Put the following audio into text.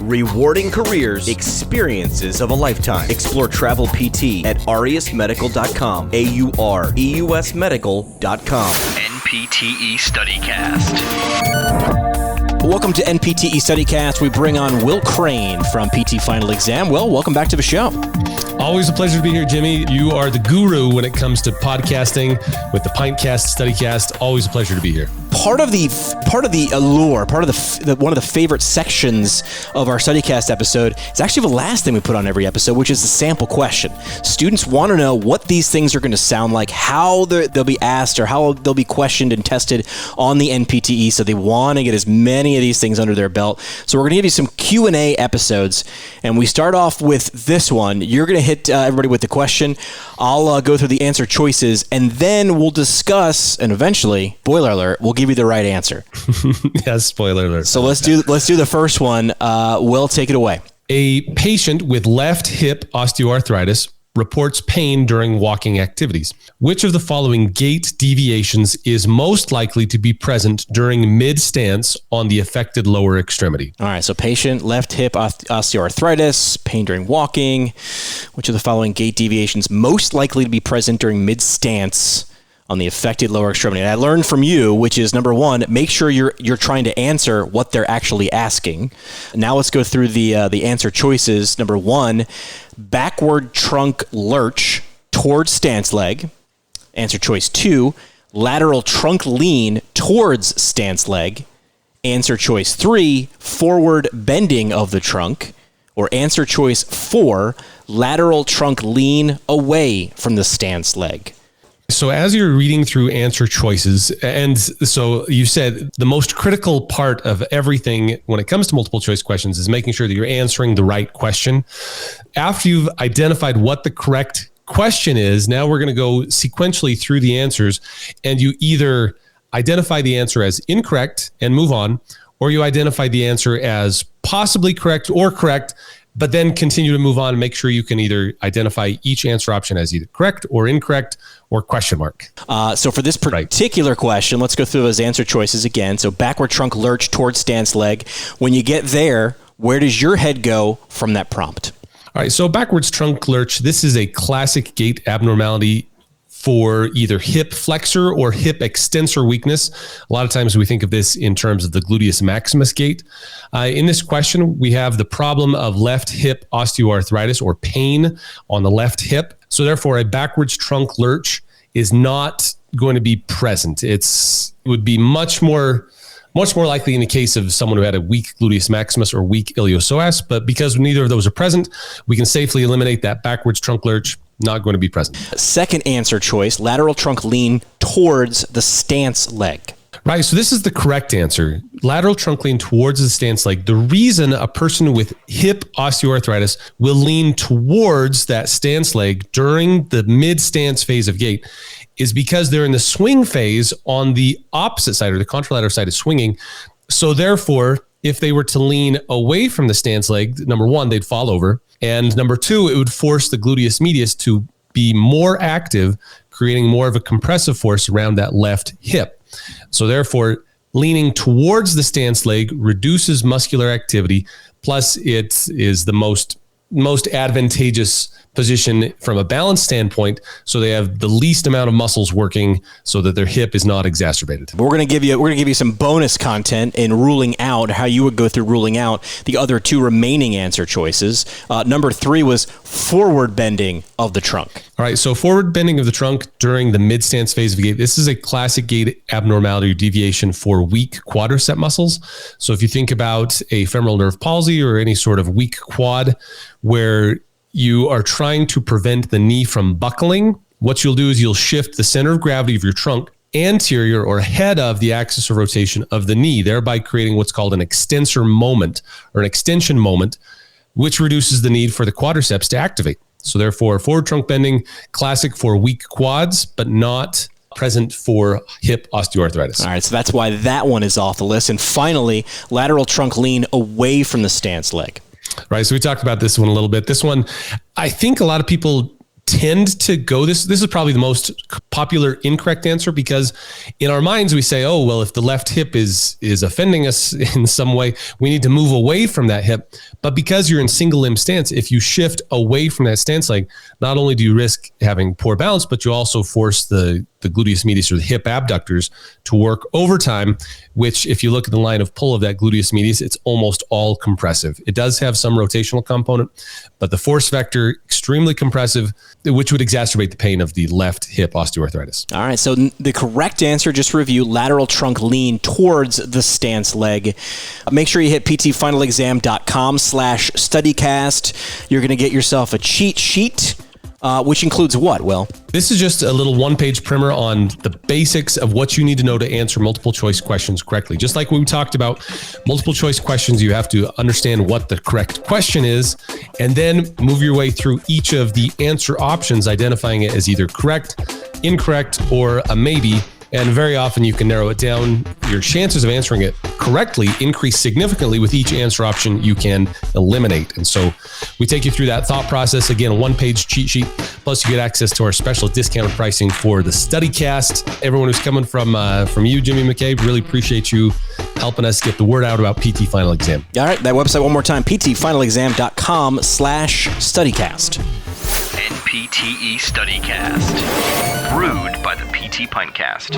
Rewarding careers, experiences of a lifetime. Explore travel PT at aureusmedical.com. AUREUSmedical.com. NPTE StudyCast. Welcome to NPTE StudyCast. We bring on Will Crane from PT Final Exam. Will, welcome back to the show. Always a pleasure to be here, Jimmy. You are the guru when it comes to podcasting with the Pintcast, StudyCast. Always a pleasure to be here. Part of the allure, one of the favorite sections of our StudyCast episode is actually the last thing we put on every episode, which is the sample question. Students want to know what these things are going to sound like, how they'll be asked, or how they'll be questioned and tested on the NPTE. So they want to get as many of these things under their belt. So we're going to give you some Q&A episodes, and we start off with this one. You're going to hit everybody with the question. I'll go through the answer choices, and then we'll discuss, and eventually, spoiler alert, we'll give you the right answer. Yes, spoiler alert. So let's do the first one. Will, take it away. A patient with left hip osteoarthritis reports pain during walking activities. Which of the following gait deviations is most likely to be present during mid-stance on the affected lower extremity? All right, so patient, left hip osteoarthritis, pain during walking. Which of the following gait deviations most likely to be present during mid-stance on the affected lower extremity? And I learned from you, which is number one, make sure you're trying to answer what they're actually asking. Now let's go through the answer choices. Number one, backward trunk lurch towards stance leg. Answer choice 2, lateral trunk lean towards stance leg. Answer choice 3, forward bending of the trunk. Or answer choice 4, lateral trunk lean away from the stance leg. So as you're reading through answer choices, and so you said the most critical part of everything when it comes to multiple choice questions is making sure that you're answering the right question. After you've identified what the correct question is, now we're going to go sequentially through the answers, and you either identify the answer as incorrect and move on, or you identify the answer as possibly correct or correct, but then continue to move on and make sure you can either identify each answer option as either correct or incorrect or question mark. So for this particular question, let's go through those answer choices again. So backward trunk lurch towards stance leg. When you get there, where does your head go from that prompt? All right, so backwards trunk lurch, this is a classic gait abnormality for either hip flexor or hip extensor weakness. A lot of times we think of this in terms of the gluteus maximus gait. In this question, we have the problem of left hip osteoarthritis or pain on the left hip. So therefore, a backwards trunk lurch is not going to be present. It would be much more likely in the case of someone who had a weak gluteus maximus or weak iliopsoas, but because neither of those are present, we can safely eliminate that backwards trunk lurch. Not going to be present. Second answer choice, lateral trunk lean towards the stance leg. Right, so this is the correct answer. Lateral trunk lean towards the stance leg. The reason a person with hip osteoarthritis will lean towards that stance leg during the mid-stance phase of gait is because they're in the swing phase on the opposite side, or the contralateral side is swinging. So therefore, if they were to lean away from the stance leg, number one, they'd fall over. And number two, it would force the gluteus medius to be more active, creating more of a compressive force around that left hip. So therefore, leaning towards the stance leg reduces muscular activity, plus it is the most advantageous position from a balance standpoint, so they have the least amount of muscles working so that their hip is not exacerbated. We're going to give you some bonus content in ruling out how you would go through ruling out the other two remaining answer choices. Number 3 was forward bending of the trunk. All right, so forward bending of the trunk during the mid-stance phase of gait. This is a classic gait abnormality or deviation for weak quadricep muscles. So if you think about a femoral nerve palsy or any sort of weak quad where you are trying to prevent the knee from buckling, what you'll do is you'll shift the center of gravity of your trunk anterior or ahead of the axis of rotation of the knee, thereby creating what's called an extensor moment or an extension moment, which reduces the need for the quadriceps to activate. So therefore, forward trunk bending, classic for weak quads, but not present for hip osteoarthritis. All right, so that's why that one is off the list. And finally, lateral trunk lean away from the stance leg. Right, so we talked about this one a little bit. This one, I think a lot of people tend to go this is probably the most popular incorrect answer, because in our minds we say, oh, well, if the left hip is offending us in some way, we need to move away from that hip. But because you're in single limb stance, if you shift away from that stance leg, not only do you risk having poor balance, but you also force the gluteus medius, or the hip abductors, to work overtime, which if you look at the line of pull of that gluteus medius, it's almost all compressive. It does have some rotational component, but the force vector, extremely compressive, which would exacerbate the pain of the left hip osteoarthritis. All right, so the correct answer, just to review, lateral trunk lean towards the stance leg. Make sure you hit ptfinalexam.com/studycast. You're going to get yourself a cheat sheet, which includes what, Will? This is just a little one-page primer on the basics of what you need to know to answer multiple choice questions correctly. Just like we talked about multiple choice questions, you have to understand what the correct question is, and then move your way through each of the answer options, identifying it as either correct, incorrect, or a maybe. And very often you can narrow it down. Your chances of answering it correctly increase significantly with each answer option you can eliminate. And so we take you through that thought process. Again, a one-page cheat sheet, plus you get access to our special discounted pricing for the StudyCast. Everyone who's coming from you, Jimmy McCabe, really appreciate you helping us get the word out about PT Final Exam. All right, that website one more time, ptfinalexam.com/studycast. NPTE StudyCast. Brewed by the PT Pintcast.